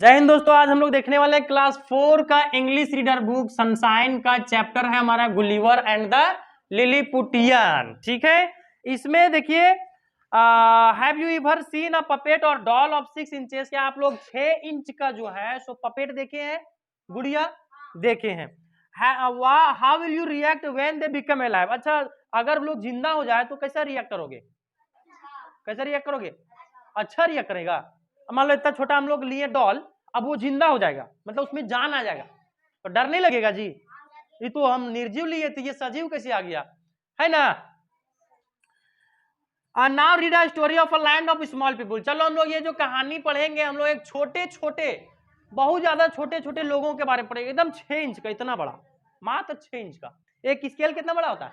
जय हिंद दोस्तों। आज हम लोग देखने वाले हैं क्लास 4 का इंग्लिश रीडर बुक सनशाइन का चैप्टर है हमारा गुलिवर एंड द लिलीपुटियन। ठीक है, इसमें देखिए have you ever seen a puppet और डॉल ऑफ 6 इंचेस। क्या आप लोग 6 इंच का जो है सो पपेट देखे हैं, गुड़िया देखे हैं। How will you react when they become alive. अच्छा, अगर लोग जिंदा हो जाए तो कैसा रिएक्ट करोगे? कैसा रिएक्ट करोगे? अच्छा रिएक्ट करेगा। मान लो इतना छोटा हम लोग लिए डॉल, अब वो जिंदा हो जाएगा, मतलब उसमें जान आ जाएगा, तो डर नहीं लगेगा जी? ये तो हम निर्जीव लिए थे, ये सजीव कैसे आ गया, है ना? Now read a story of a land of small people. चलो हम लोग ये जो कहानी पढ़ेंगे, हम लोग एक छोटे छोटे, बहुत ज्यादा छोटे छोटे लोगों के बारे में पढ़ेंगे। एकदम 6 इंच का, इतना बड़ा, मात्र 6 इंच का। एक स्केल कितना बड़ा होता है?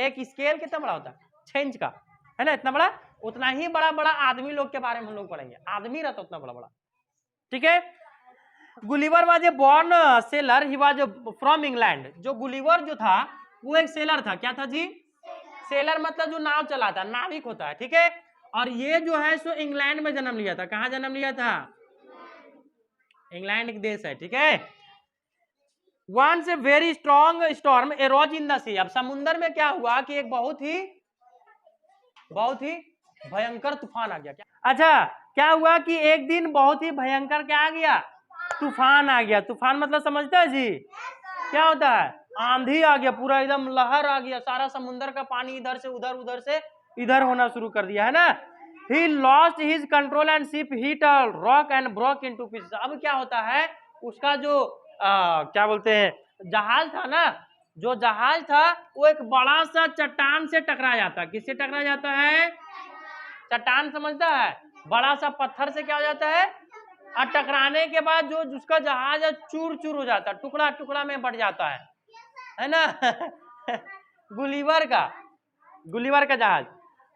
एक स्केल कितना बड़ा होता है? 6 इंच का, है ना? इतना बड़ा, उतना ही बड़ा बड़ा आदमी लोग के बारे में हम लोग पढ़ेंगे। आदमी रहता उतना बड़ा बड़ा। ठीक है। Gulliver was a born seller, he was from England. जो गुलिवर जो था वो एक सेलर था। क्या था जी? सेलर मतलब जो नाव चलाता, नाविक होता है। ठीक है, और ये जो है सो इंग्लैंड में जन्म लिया था। कहां जन्म लिया था? इंग्लैंड एक देश है। ठीक है। Once a very strong storm arose in the sea. अब समुद्र में क्या हुआ कि एक बहुत ही भयंकर तूफान आ गया। क्या? अच्छा, क्या हुआ कि एक दिन बहुत ही भयंकर क्या आ गया? तूफान आ गया। तूफान मतलब समझते हैं जी? क्या होता है? आंधी आ गया, पूरा एकदम लहर आ गया, सारा समुद्र का पानी इधर से उधर, उधर से इधर होना शुरू कर दिया, है ना? He lost his control and ship hit a rock and broke into pieces। अब क्या होता है, उसका जो क्या बोलते हैं, जहाज था ना, जो जहाज था वो एक बड़ा सा चट्टान से टकरा जाता है। किससे टकरा जाता है? चट्टान, समझता है? बड़ा सा पत्थर से क्या हो जाता है, और टकराने के बाद जो उसका जहाज है चूर चूर हो जाता है, टुकड़ा टुकड़ा में बढ़ जाता है ना? गुलिवर का जहाज।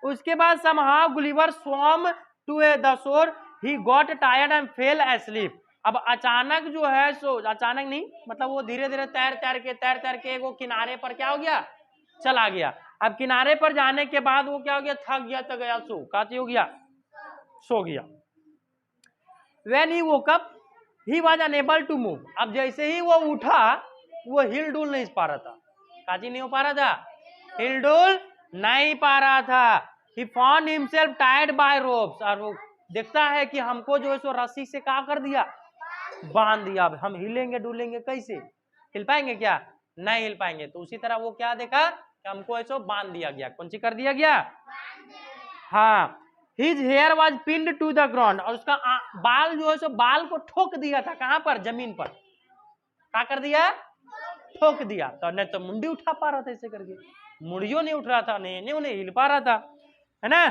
उसके बाद somehow Gulliver swam to the shore, he got tired and fell asleep। अब अचानक जो है सो, अचानक नहीं मतलब वो धीरे धीरे तैर के वो किनारे पर क्या हो गया, चला गया। अब किनारे पर जाने के बाद वो क्या हो गया, थक गया तो गया सो, काती हो गया, सो गया। When he woke up, he was unable to move। अब जैसे ही वो उठा, वो हिल डुल नहीं पा रहा था। काजी नहीं हो पा रहा था, हिल डुल नहीं पा रहा था। He found himself tied by ropes। और वो देखता है कि हमको जो है सो रस्सी से क्या कर दिया, बांध दिया। अब हम हिलेंगे डुलेंगे कैसे? हिल पाएंगे क्या? नहीं हिल पाएंगे। तो उसी तरह वो क्या देखा कि हमको ऐसो बांध दिया गया। कौन सी कर दिया गया? हाँ, His hair was pinned to the ground। और उसका बाल जो है सो बाल को ठोक दिया था। कहां पर? जमीन पर। क्या कर दिया? ठोक दिया। तो नहीं तो मुंडी उठा पा रहा था ऐसे करके, मुड़ियों नहीं उठ रहा था, नहीं हिल पा रहा था, है ना?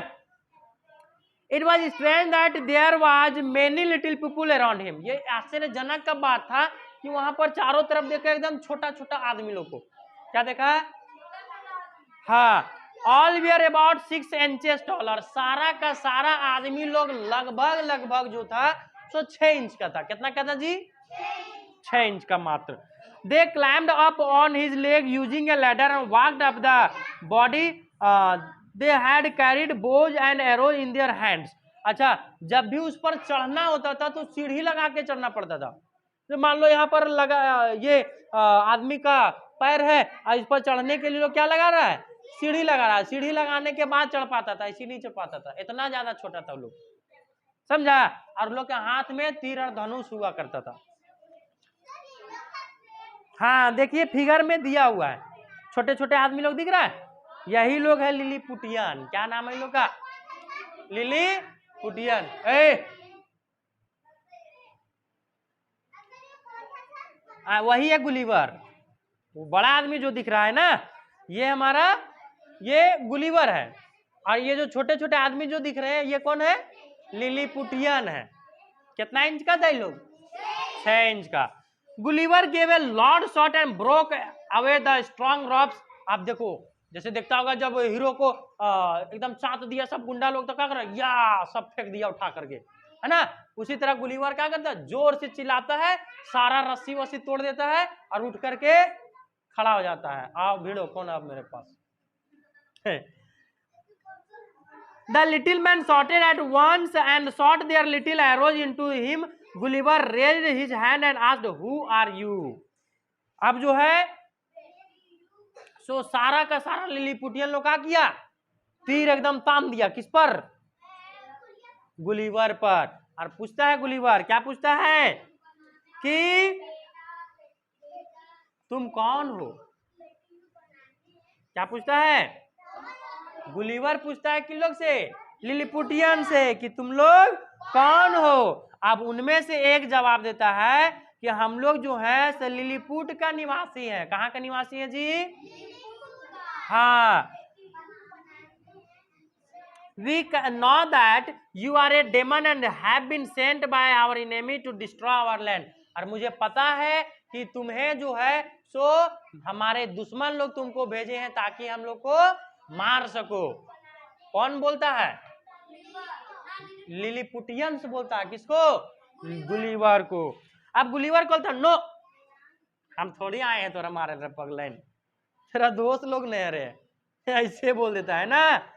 It was strange that there was many little people around him। ये आश्चर्यजनक का बात था कि वहां पर चारों तरफ देखा एकदम छोटा छोटा आदमी लोग को। क्या देखा? हाँ, all were about 6 inches tall. और सारा का सारा आदमी लोग लगभग जो था सो 6 इंच का था। कितना का था जी? 6 इंच का मात्र। They climbed up on his leg using a ladder and walked up the body. They had carried bows and arrow in their hands. अच्छा, जब भी उस पर चढ़ना होता था तो सीढ़ी लगा के चढ़ना पड़ता था। तो मान लो यहाँ पर लगा ये आदमी का पैर है, और इस पर चढ़ने के लिए लोग क्या लगा रहा है? सीढ़ी लगा रहा है। सीढ़ी लगाने के बाद चढ़ पाता था, इसी नहीं चढ़ पाता था, इतना ज्यादा छोटा था लोग, समझा? और लोग के हाथ में तीर और धनुष हुआ करता था। हाँ, देखिए फिगर में दिया हुआ है, छोटे छोटे आदमी लोग दिख रहा है, यही लोग है लिलीपुटियन। क्या नाम है इन लोग का? लिलीपुटियन। वही है गुलिवर। वो बड़ा आदमी जो दिख रहा है ना, ये हमारा ये गुलिवर है। और ये जो छोटे छोटे आदमी जो दिख रहे हैं ये कौन है? लिलीपुटियन है। कितना इंच का था ये लोग? 6 इंच का। Gulliver gave a loud shout and broke away the strong ropes. आप देखो, जैसे देखता होगा जब हीरो को एकदम चाट दिया सब गुंडा लोग, तो क्या कर रहा, या सब फेंक दिया उठा करके, है ना? उसी तरह गुलिवर क्या करता है, जोर से चिल्लाता है, सारा रस्सी वस्सी तोड़ देता है और उठ करके खड़ा हो जाता है। आओ भिड़ो, कौन है आप मेरे पास? The little man shouted at once and shot their little arrows into him, Gulliver raised his hand and asked who are you. अब जो है सो सारा का सारा लिलीपुटियन लोग क्या किया, तीर एकदम तान दिया किस पर, गुलिवर पर। और पूछता है गुलिवर, क्या पूछता है कि तुम कौन हो, क्या पूछता है, गुलिवर पूछता है किन लोग से, लिलीपुटियन से, कि तुम लोग कौन हो। अब उनमें से एक जवाब देता है कि हम लोग जो है लिलीपुट का निवासी है। कहाँ का निवासी है जी, हाँ। We know that you are a demon and have been sent by our enemy to destroy our land। और मुझे पता है कि तुम्हें जो है सो हमारे दुश्मन लोग तुमको भेजे हैं ताकि हम लोग को मार सको। कौन बोलता है, लिलीपुटियंस बोलता है, किसको, गुलिवर को। अब गुलिवर बोलता नो, हम थोड़ी आए हैं तोरा मारे रे पगलैन, तेरा दोस्त लोग नहीं रहे, ऐसे बोल देता है ना,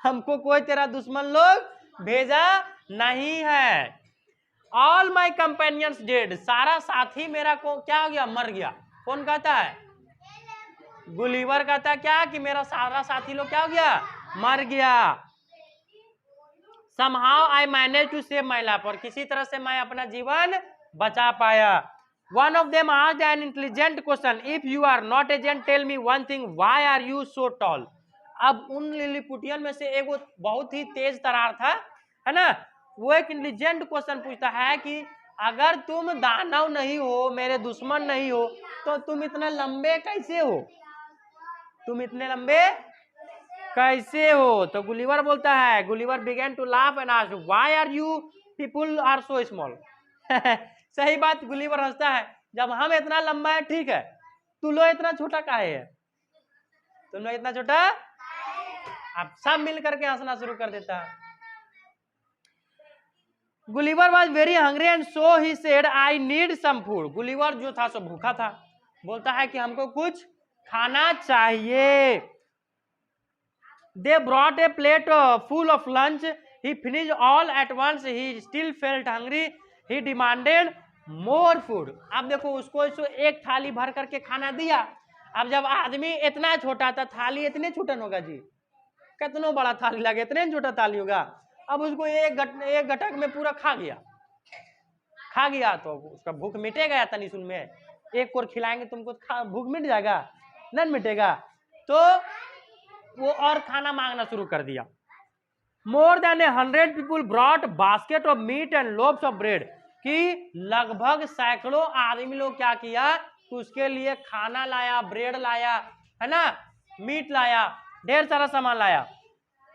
हमको कोई तेरा दुश्मन लोग भेजा नहीं है। ऑल माई कंपेनियंस डेड, सारा साथी मेरा को क्या हो गया, मर गया। कौन कहता है, गुलिवर कहता है क्या कि मेरा सारा साथी लोग क्या हो गया, मर गया। somehow I managed to save my life, और किसी तरह से मैं अपना जीवन बचा पाया। One of them asked an intelligent question, if you are not a gent, tell me one thing, why are you so tall। अब उन लिलीपुटियन में से एक वो बहुत ही तेज तरार था, है ना, वो एक इंटेलिजेंट क्वेश्चन पूछता है कि अगर तुम दानव नहीं हो, मेरे दुश्मन नहीं हो, तो तुम इतने लंबे कैसे हो, तुम इतने लंबे कैसे हो। तो गुलिवर बोलता है, Gulliver began to laugh and asked why are you people are so small. सही बात, गुलिवर हंसता है, जब हम इतना लंबा है ठीक है, तू लोग इतना छोटा काहे है, तुम लोग इतना छोटा। अब सब मिल करके हंसना शुरू कर देता है। Gulliver was very hungry and so he said I need some food. Gulliver जो था सो भूखा था, बोलता है कि हमको कुछ खाना चाहिए। They brought a plate full of lunch, he finish all at once, he still felt hungry, he demanded more food. अब देखो उसको एक थाली भर करके खाना दिया। अब जब आदमी इतना छोटा था, थाली इतने छोटा होगा जी, कितना बड़ा थाली लगे, इतने छोटा थाली होगा। अब उसको एक घटक में पूरा खा गया तो उसका भूख मिटेगा या तनी सुन में, एक कोर खिलाएंगे तुमको भूख मिट जाएगा, नहीं मिटेगा। तो वो और खाना मांगना शुरू कर दिया। More than 100 people brought basket of meat and lobes of bread, कि लगभग सैकड़ों आदमी लोग क्या किया तो उसके लिए खाना लाया, ब्रेड लाया, है ना, मीट लाया, ढेर सारा सामान लाया।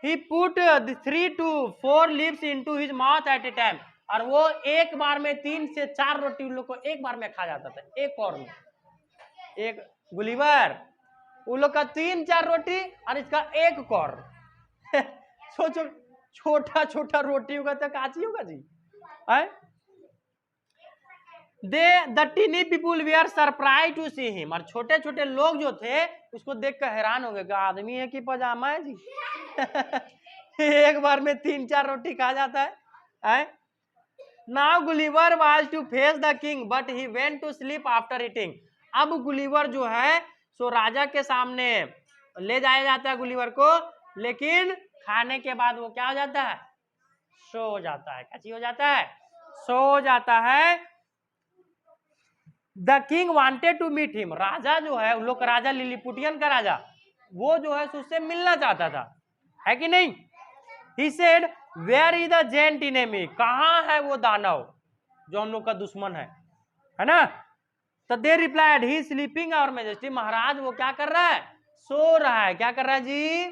He put 3 to 4 leaves into his mouth at a time, और वो एक बार में 3 से 4 रोटी उन लोग को एक बार में खा जाता था, एक कौर में। एक गुलिवर उन लोग का 3-4 रोटी और इसका एक कौर। सोचो छोटा छोटा रोटी होगा तो काची होगा जी। The tiny people we are surprise to see him, और छोटे छोटे लोग जो थे उसको देख कर हैरान हो गए, आदमी है कि पजामा है जी। एक बार में 3-4 रोटी खा जाता है। Now Gulliver was to face the king but he went to sleep after eating. अब गुलिवर जो है सो राजा के सामने ले जाया जाता है गुलिवर को, लेकिन खाने के बाद वो क्या हो जाता है, सो जाता है। कैसी हो जाता है, सो जाता है। The king wanted to meet him, राजा जो है उन लोग, राजा लिलीपुटियन का राजा, वो जो है उससे मिलना चाहता था, है कि नहीं। He said where is the giant enemy, कहां है वो दानव जो हम लोग का दुश्मन है ना। तो they replied he sleeping our majesty, महाराज वो क्या कर रहा है, सो रहा है। क्या कर रहा है जी।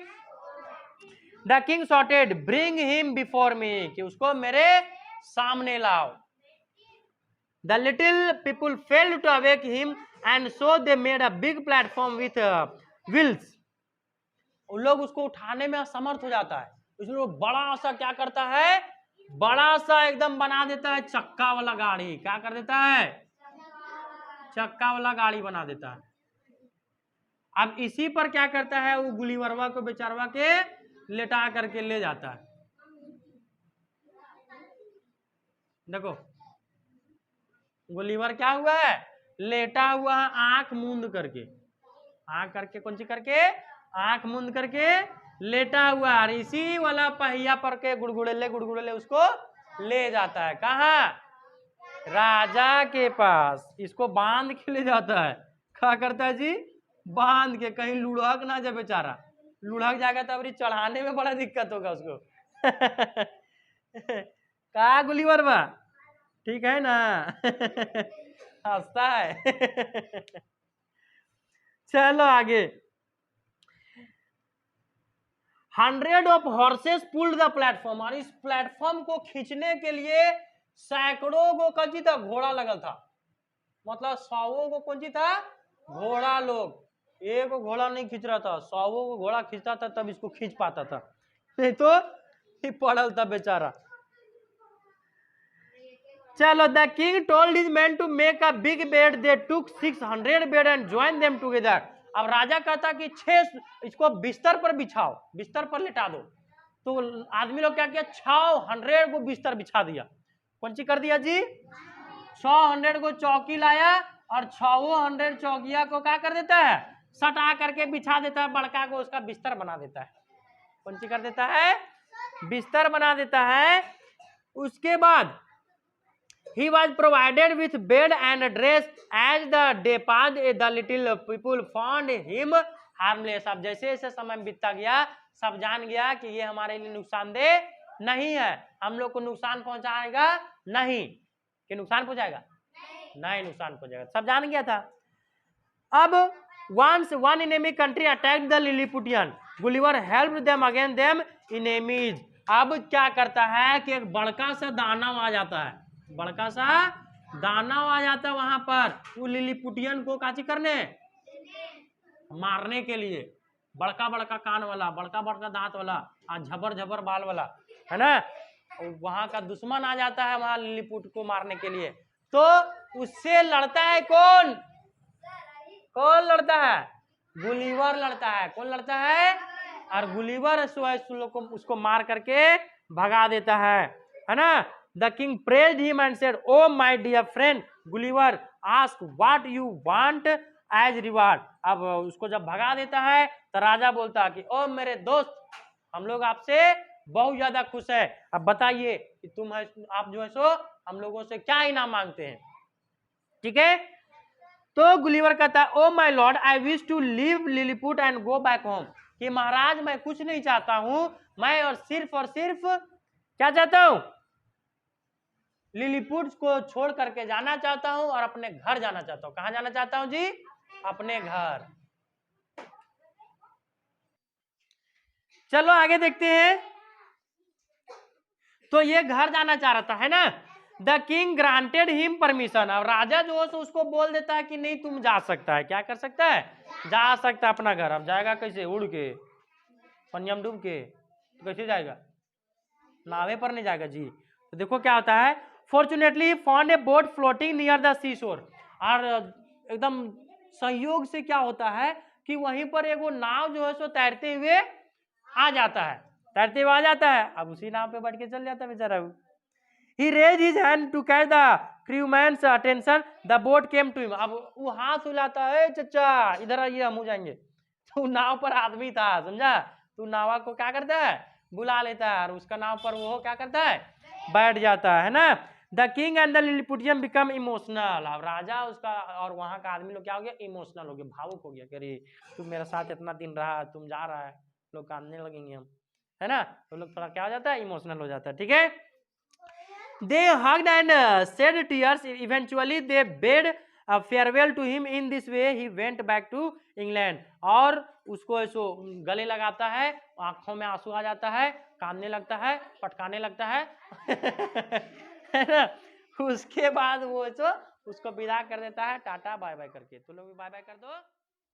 The king shouted bring him before me, कि उसको मेरे सामने लाओ। The little people failed to awake him and so they made a big platform with wheels। उन लोग उसको उठाने में असमर्थ हो जाता है, इसलिए बड़ा सा क्या करता है, बड़ा सा एकदम बना देता है चक्का वाला गाड़ी। क्या कर देता है, चक्का वाला गाड़ी बना देता है। अब इसी पर क्या करता है, वो गुलिवरवा को बेचारवा के लेटा करके ले जाता है। देखो गुलिवर क्या हुआ है, लेटा हुआ है आंख मूंद करके, आंख करके कौन सी करके, आंख मूंद करके लेटा हुआ है। इसी वाला पहिया पर के गुड़गुड़ेले उसको ले जाता है, कहाँ, राजा के पास। इसको बांध के ले जाता है, क्या करता है जी, बांध के, कहीं लुढ़क ना जाए बेचारा, लुढ़क जाएगा तो अभी चढ़ाने में बड़ा दिक्कत होगा उसको। कहा गुलिवर बा, ठीक है ना। हंसता है। चलो आगे। 100 of horses pulled the platform, और इस प्लेटफॉर्म को खींचने के लिए सैकड़ों को कौन था, घोड़ा लगल था, मतलब 100 को कौन था, घोड़ा। लोग एक घोड़ा नहीं खींच रहा था, 100 को घोड़ा खींचता था तब इसको खींच पाता था, नहीं तो ही पड़ल था बेचारा। चलो, the king told his man to make a big bed, they took 600 bed and join them together. अब राजा कहता कि 6 इसको बिस्तर पर बिछाओ, बिस्तर पर लिटा दो। तो आदमी लोग क्या किया, 600 को बिस्तर बिछा दिया, कौन सी कर दिया जी, 600 को चौकी लाया और 600 चौकिया को क्या कर देता है, सटा करके बिछा देता है, बड़का को उसका बिस्तर बना देता है, कौन सी कर देता है, बिस्तर बना देता है। उसके बाद he was provided with bed and dress as the day passed, the little people found him harmless। अब जैसे जैसे समय बीतता गया, सब जान गया कि ये हमारे लिए नुकसानदेह नहीं है, हम लोग को नुकसान पहुंचाएगा नहीं, कि नुकसान पहुंचाएगा नहीं, नुकसान पहुंचाएगा, सब जान गया था। अब once one enemy country attacked the Lilliputian, Gulliver helped them against them enemies। अब क्या करता है कि एक बड़का सा दानव आ जाता है, बड़का सा दानव आ जाता है वहां पर, वो लिलीपुटियन को काची करने, मारने के लिए। बड़का बड़का कान वाला, बड़का बड़का दांत वाला, और झबर झबर बाल वाला, है ना, वहां का दुश्मन आ जाता है वहां लिलीपुट को मारने के लिए। तो उससे लड़ता है कौन, कौन लड़ता है, गुलिवर लड़ता है। कौन लड़ता है, और गुलिवर उसको मार करके भगा देता है ना। The king praised him and said, "Oh my dear friend Gulliver, ask what you want as reward." अब उसको जब भगा देता है तो राजा बोलता है कि ओ मेरे दोस्त, हम लोग आपसे बहुत ज्यादा खुश है, अब बताइए कि तुम है, आप जो है सो हम लोगों से क्या इनाम मांगते हैं, ठीक है। तो गुलिवर कहता है, oh my lord, I wish to leave Lilliput and go back home, कि महाराज मैं कुछ नहीं चाहता हूं, मैं और सिर्फ क्या चाहता हूं, लिलीपुट को छोड़ करके जाना चाहता हूं और अपने घर जाना चाहता हूं। कहां जाना चाहता हूं जी, अपने घर। चलो आगे देखते हैं। तो ये घर जाना चाह रहा था, है ना। The king granted him permission, अब राजा जो है तो उसको बोल देता है कि नहीं तुम जा सकता है, क्या कर सकता है, जा सकता है अपना घर। अब जाएगा कैसे, उड़ के, पनियम डूब के, तो कैसे जाएगा, नावे पर नहीं जाएगा जी। तो देखो क्या होता है, fortunately found a boat floating near the sea shore, और एकदम संयोग से क्या होता है कि वहीं पर एगो नाव जो है सो तैरते हुए आ जाता है, तैरते हुए आ जाता है। अब उसी नाव पे बैठ के चल जाता है बेचारा। He raised his hand to catch the crewman's attention. The boat came to him. अब वो हाथ हिलाता है, चचा इधर आइए हम हो जाएंगे। तो नाव पर आदमी था, समझा, तो नावा को क्या करता है, बुला लेता है, और उसका नाव पर वो क्या करता है, बैठ जाता है ना। The king and the Lilliputian become emotional, अब राजा उसका और वहां का आदमी लोग क्या हो गया, इमोशनल हो गया, भावुक हो गया, अरे तुम मेरे साथ इतना दिन रहा, तुम जा रहा है, लोग कांदने लगेंगे हम, है ना। तो लोग थोड़ा क्या हो जाता है, इमोशनल हो जाता है, ठीक है। They hugged and shed tears. Eventually, they bade farewell to him. In this way, he went back to England. और उसको ऐसो गले लगाता है, आंखों में आंसू आ जाता है, कांदने लगता है, पटकाने लगता है, है ना। उसके बाद वो ऐसो उसको विदा कर देता है, टाटा बाय बाय करके। तो लोग बाय बाय कर दो।